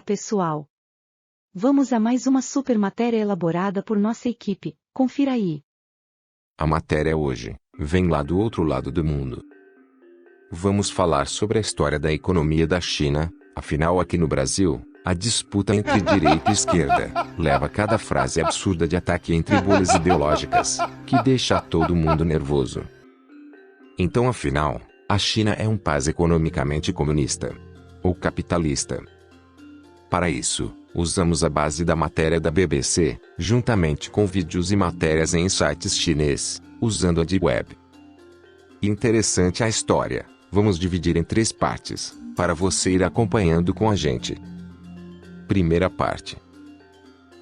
pessoal! Vamos a mais uma super matéria elaborada por nossa equipe, confira aí. A matéria hoje vem lá do outro lado do mundo. Vamos falar sobre a história da economia da China, afinal aqui no Brasil, a disputa entre direita e esquerda leva cada frase absurda de ataque entre bolhas ideológicas, que deixa todo mundo nervoso. Então afinal, a China é um país economicamente comunista ou capitalista? Para isso, usamos a base da matéria da BBC, juntamente com vídeos e matérias em sites chineses, usando a Deep Web. Interessante a história, vamos dividir em 3 partes, para você ir acompanhando com a gente. Primeira parte.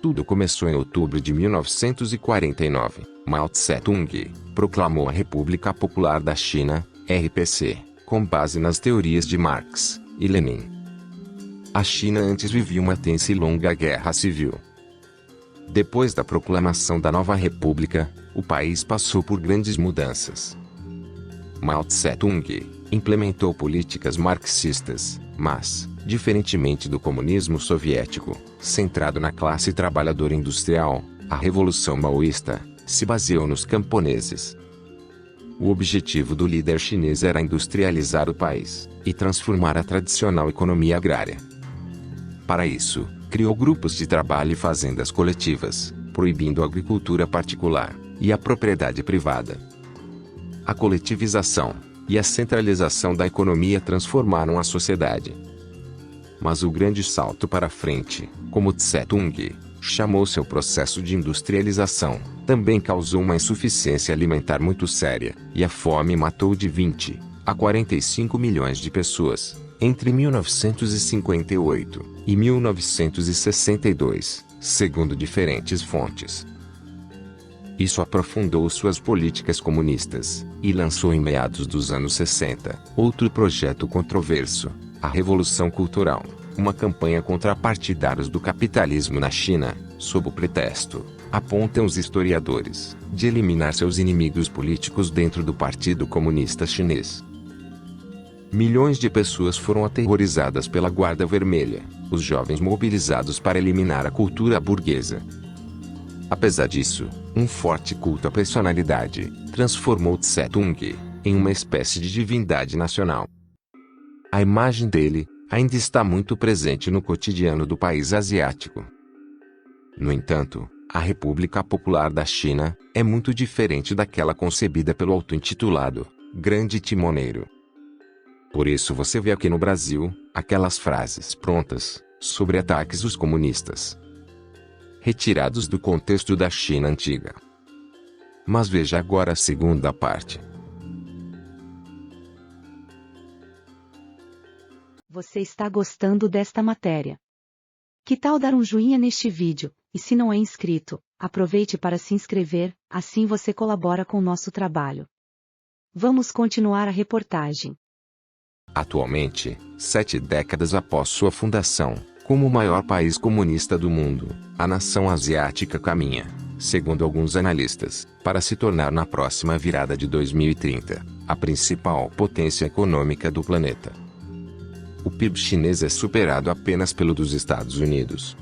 Tudo começou em outubro de 1949. Mao Tse-tung proclamou a República Popular da China, RPC, com base nas teorias de Marx e Lenin. A China antes vivia uma tensa e longa guerra civil. Depois da proclamação da nova república, o país passou por grandes mudanças. Mao Tse-tung implementou políticas marxistas, mas, diferentemente do comunismo soviético, centrado na classe trabalhadora industrial, a Revolução Maoísta se baseou nos camponeses. O objetivo do líder chinês era industrializar o país e transformar a tradicional economia agrária. Para isso, criou grupos de trabalho e fazendas coletivas, proibindo a agricultura particular e a propriedade privada. A coletivização e a centralização da economia transformaram a sociedade. Mas o grande salto para frente, como Tse-tung chamou seu processo de industrialização, também causou uma insuficiência alimentar muito séria, e a fome matou de 20 a 45 milhões de pessoas, entre 1958 e 1962, segundo diferentes fontes. Isso aprofundou suas políticas comunistas, e lançou em meados dos anos 60, outro projeto controverso, a Revolução Cultural, uma campanha contra partidários do capitalismo na China, sob o pretexto, apontam os historiadores, de eliminar seus inimigos políticos dentro do Partido Comunista Chinês. Milhões de pessoas foram aterrorizadas pela Guarda Vermelha, os jovens mobilizados para eliminar a cultura burguesa. Apesar disso, um forte culto à personalidade transformou Tse-tung em uma espécie de divindade nacional. A imagem dele ainda está muito presente no cotidiano do país asiático. No entanto, a República Popular da China é muito diferente daquela concebida pelo auto-intitulado Grande Timoneiro. Por isso você vê aqui no Brasil aquelas frases prontas sobre ataques aos comunistas, retirados do contexto da China antiga. Mas veja agora a segunda parte. Você está gostando desta matéria? Que tal dar um joinha neste vídeo, e se não é inscrito, aproveite para se inscrever, assim você colabora com o nosso trabalho. Vamos continuar a reportagem. Atualmente, 7 décadas após sua fundação, como o maior país comunista do mundo, a nação asiática caminha, segundo alguns analistas, para se tornar na próxima virada de 2030, a principal potência econômica do planeta. O PIB chinês é superado apenas pelo dos Estados Unidos.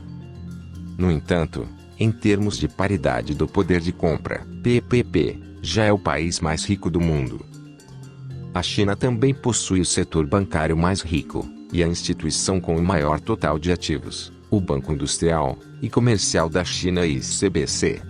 No entanto, em termos de paridade do poder de compra, PPP, já é o país mais rico do mundo. A China também possui o setor bancário mais rico, e a instituição com o maior total de ativos, o Banco Industrial e Comercial da China ICBC.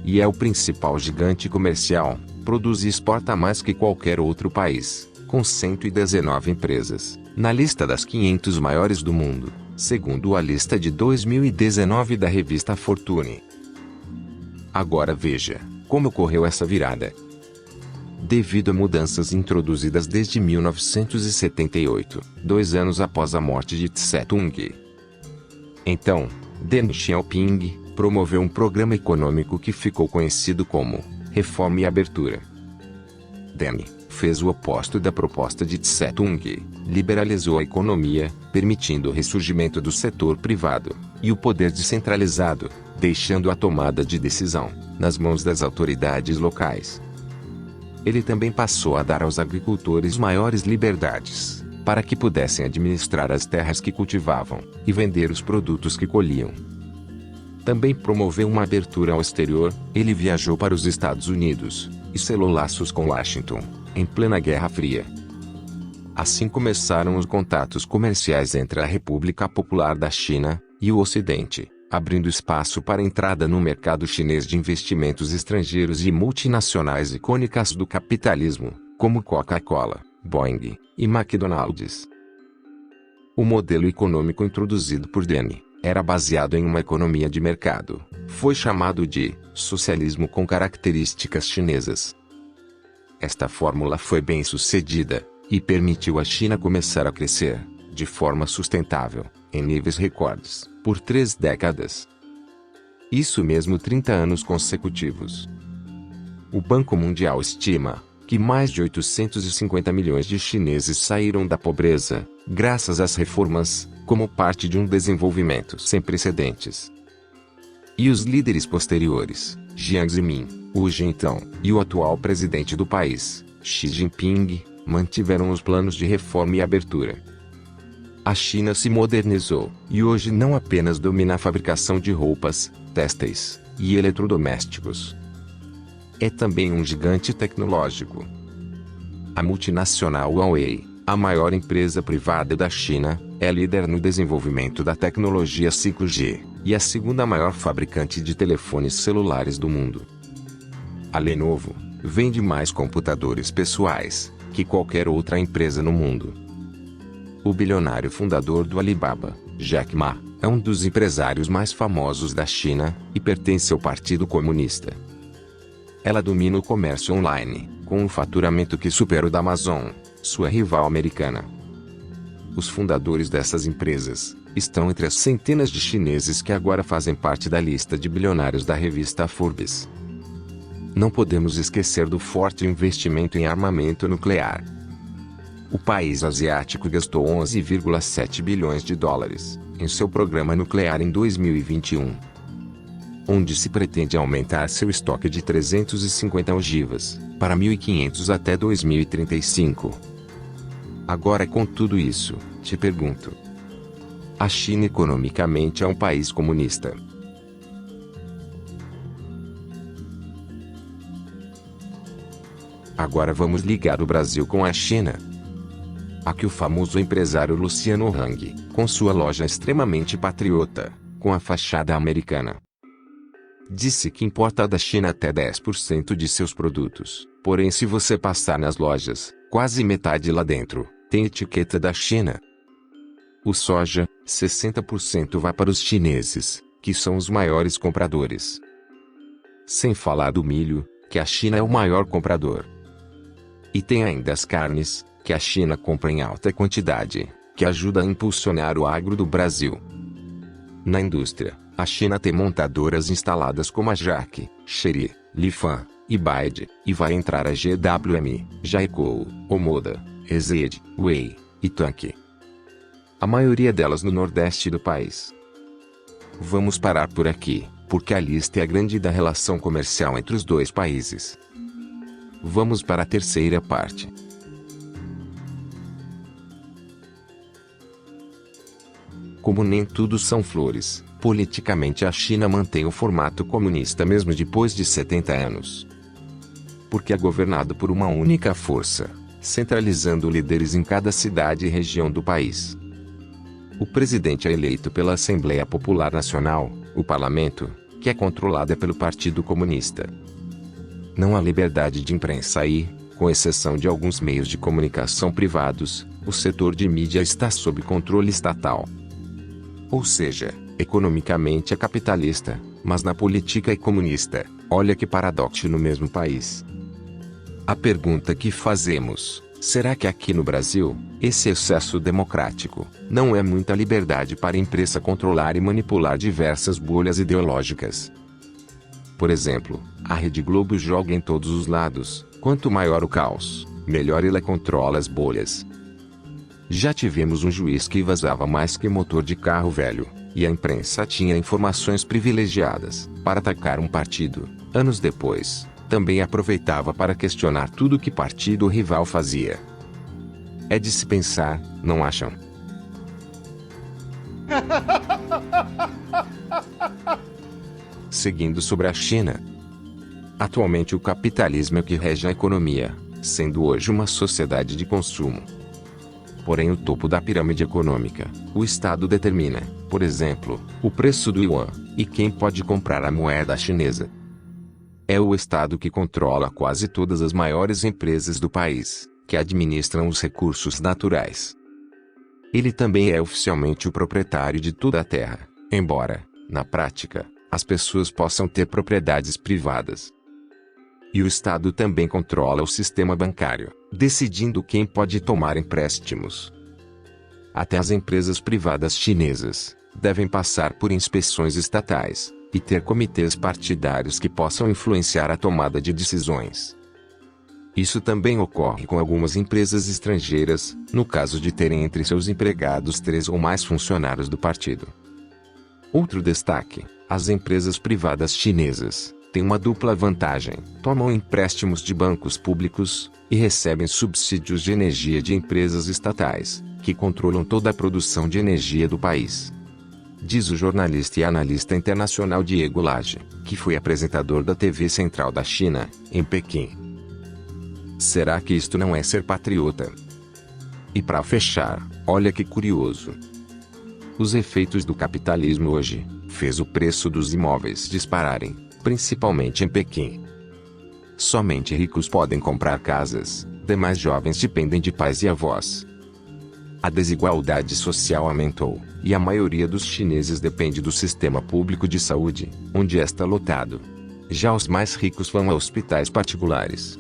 E é o principal gigante comercial, produz e exporta mais que qualquer outro país, com 119 empresas, na lista das 500 maiores do mundo, segundo a lista de 2019 da revista Fortune. Agora veja como ocorreu essa virada. Devido a mudanças introduzidas desde 1978, 2 anos após a morte de Tse-tung. Então, Deng Xiaoping promoveu um programa econômico que ficou conhecido como Reforma e Abertura. Deng fez o oposto da proposta de Tse-tung, liberalizou a economia, permitindo o ressurgimento do setor privado e o poder descentralizado, deixando a tomada de decisão nas mãos das autoridades locais. Ele também passou a dar aos agricultores maiores liberdades, para que pudessem administrar as terras que cultivavam e vender os produtos que colhiam. Também promoveu uma abertura ao exterior. Ele viajou para os Estados Unidos e selou laços com Washington, em plena Guerra Fria. Assim começaram os contatos comerciais entre a República Popular da China e o Ocidente, abrindo espaço para a entrada no mercado chinês de investimentos estrangeiros e multinacionais icônicas do capitalismo, como Coca-Cola, Boeing e McDonald's. O modelo econômico introduzido por Deng era baseado em uma economia de mercado. Foi chamado de socialismo com características chinesas. Esta fórmula foi bem sucedida e permitiu à China começar a crescer, de forma sustentável, em níveis recordes, por 3 décadas. Isso mesmo, 30 anos consecutivos. O Banco Mundial estima que mais de 850 milhões de chineses saíram da pobreza, graças às reformas, como parte de um desenvolvimento sem precedentes. E os líderes posteriores, Jiang Zemin, o então e o atual presidente do país, Xi Jinping, mantiveram os planos de reforma e abertura. A China se modernizou, e hoje não apenas domina a fabricação de roupas, têxteis e eletrodomésticos. É também um gigante tecnológico. A multinacional Huawei, a maior empresa privada da China, é líder no desenvolvimento da tecnologia 5G, e a segunda maior fabricante de telefones celulares do mundo. A Lenovo vende mais computadores pessoais que qualquer outra empresa no mundo. O bilionário fundador do Alibaba, Jack Ma, é um dos empresários mais famosos da China e pertence ao Partido Comunista. Ela domina o comércio online, com um faturamento que supera o da Amazon, sua rival americana. Os fundadores dessas empresas estão entre as centenas de chineses que agora fazem parte da lista de bilionários da revista Forbes. Não podemos esquecer do forte investimento em armamento nuclear. O país asiático gastou 11,7 bilhões de dólares em seu programa nuclear em 2021, onde se pretende aumentar seu estoque de 350 ogivas para 1.500 até 2035. Agora, com tudo isso, te pergunto: a China economicamente é um país comunista? Agora vamos ligar o Brasil com a China. Aqui o famoso empresário Luciano Hang, com sua loja extremamente patriota, com a fachada americana, disse que importa da China até 10% de seus produtos. Porém, se você passar nas lojas, quase metade lá dentro tem etiqueta da China. O soja, 60% vai para os chineses, que são os maiores compradores. Sem falar do milho, que a China é o maior comprador. E tem ainda as carnes, que a China compra em alta quantidade, que ajuda a impulsionar o agro do Brasil. Na indústria, a China tem montadoras instaladas como a JAC, Chery, Lifan e Bide, e vai entrar a GWM, Jaikou, Omoda, Ezed, Wei e Tanque. A maioria delas no nordeste do país. Vamos parar por aqui, porque a lista é grande da relação comercial entre os dois países. Vamos para a terceira parte. Como nem tudo são flores, politicamente a China mantém o formato comunista mesmo depois de 70 anos. Porque é governado por uma única força, centralizando líderes em cada cidade e região do país. O presidente é eleito pela Assembleia Popular Nacional, o parlamento, que é controlada pelo Partido Comunista. Não há liberdade de imprensa e, com exceção de alguns meios de comunicação privados, o setor de mídia está sob controle estatal. Ou seja, economicamente é capitalista, mas na política é comunista. Olha que paradoxo no mesmo país. A pergunta que fazemos: será que aqui no Brasil, esse excesso democrático, não é muita liberdade para a imprensa controlar e manipular diversas bolhas ideológicas? Por exemplo, a Rede Globo joga em todos os lados. Quanto maior o caos, melhor ela controla as bolhas. Já tivemos um juiz que vazava mais que motor de carro velho, e a imprensa tinha informações privilegiadas para atacar um partido. Anos depois, também aproveitava para questionar tudo que partido rival fazia. É de se pensar, não acham? Seguindo sobre a China. Atualmente o capitalismo é o que rege a economia, sendo hoje uma sociedade de consumo. Porém o topo da pirâmide econômica, o Estado determina, por exemplo, o preço do yuan, e quem pode comprar a moeda chinesa. É o Estado que controla quase todas as maiores empresas do país, que administram os recursos naturais. Ele também é oficialmente o proprietário de toda a terra, embora, na prática, as pessoas possam ter propriedades privadas. E o Estado também controla o sistema bancário, decidindo quem pode tomar empréstimos. Até as empresas privadas chinesas devem passar por inspeções estatais e ter comitês partidários que possam influenciar a tomada de decisões. Isso também ocorre com algumas empresas estrangeiras, no caso de terem entre seus empregados 3 ou mais funcionários do partido. Outro destaque: as empresas privadas chinesas têm uma dupla vantagem: tomam empréstimos de bancos públicos e recebem subsídios de energia de empresas estatais, que controlam toda a produção de energia do país. Diz o jornalista e analista internacional Diego Lage, que foi apresentador da TV Central da China, em Pequim. Será que isto não é ser patriota? E para fechar, olha que curioso. Os efeitos do capitalismo hoje fez o preço dos imóveis dispararem, principalmente em Pequim. Somente ricos podem comprar casas, demais jovens dependem de pais e avós. A desigualdade social aumentou, e a maioria dos chineses depende do sistema público de saúde, onde está lotado. Já os mais ricos vão a hospitais particulares.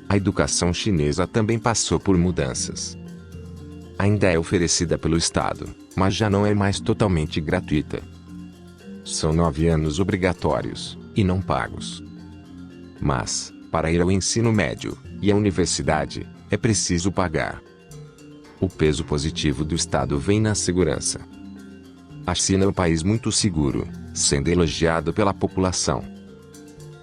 A educação chinesa também passou por mudanças. Ainda é oferecida pelo Estado, mas já não é mais totalmente gratuita. São 9 anos obrigatórios, e não pagos. Mas, para ir ao ensino médio e à universidade, é preciso pagar. O peso positivo do Estado vem na segurança. A China é um país muito seguro, sendo elogiado pela população.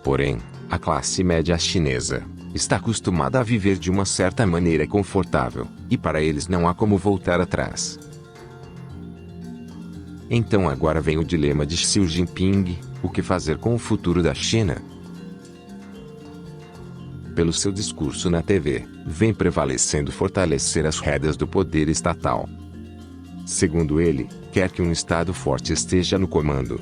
Porém, a classe média chinesa está acostumada a viver de uma certa maneira confortável, e para eles não há como voltar atrás. Então agora vem o dilema de Xi Jinping: o que fazer com o futuro da China? Pelo seu discurso na TV, vem prevalecendo fortalecer as rédeas do poder estatal. Segundo ele, quer que um Estado forte esteja no comando.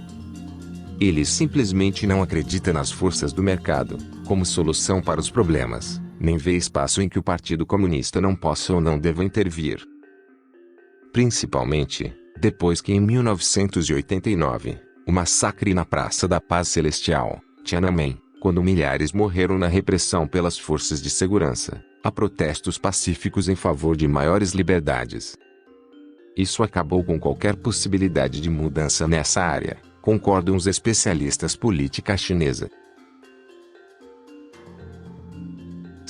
Ele simplesmente não acredita nas forças do mercado como solução para os problemas, nem vê espaço em que o Partido Comunista não possa ou não deva intervir. Principalmente, depois que em 1989, o massacre na Praça da Paz Celestial, Tiananmen, quando milhares morreram na repressão pelas forças de segurança, há protestos pacíficos em favor de maiores liberdades. Isso acabou com qualquer possibilidade de mudança nessa área, concordam os especialistas política chinesa.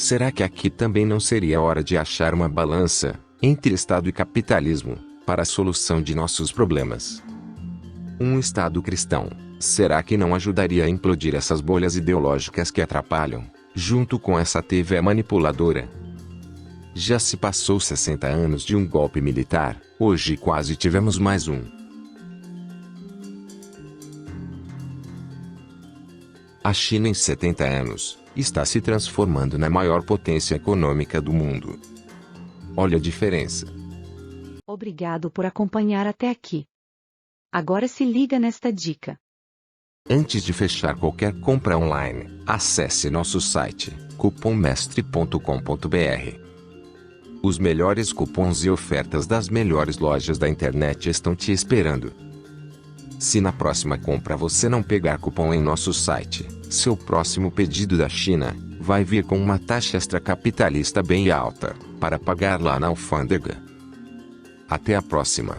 Será que aqui também não seria hora de achar uma balança entre Estado e capitalismo para a solução de nossos problemas? Um Estado cristão, será que não ajudaria a implodir essas bolhas ideológicas que atrapalham, junto com essa TV manipuladora? Já se passou 60 anos de um golpe militar, hoje quase tivemos mais um. A China em 70 anos, está se transformando na maior potência econômica do mundo. Olha a diferença. Obrigado por acompanhar até aqui. Agora se liga nesta dica. Antes de fechar qualquer compra online, acesse nosso site, cuponmestre.com.br. Os melhores cupons e ofertas das melhores lojas da internet estão te esperando. Se na próxima compra você não pegar cupom em nosso site, seu próximo pedido da China vai vir com uma taxa extracapitalista bem alta, para pagar lá na alfândega. Até a próxima.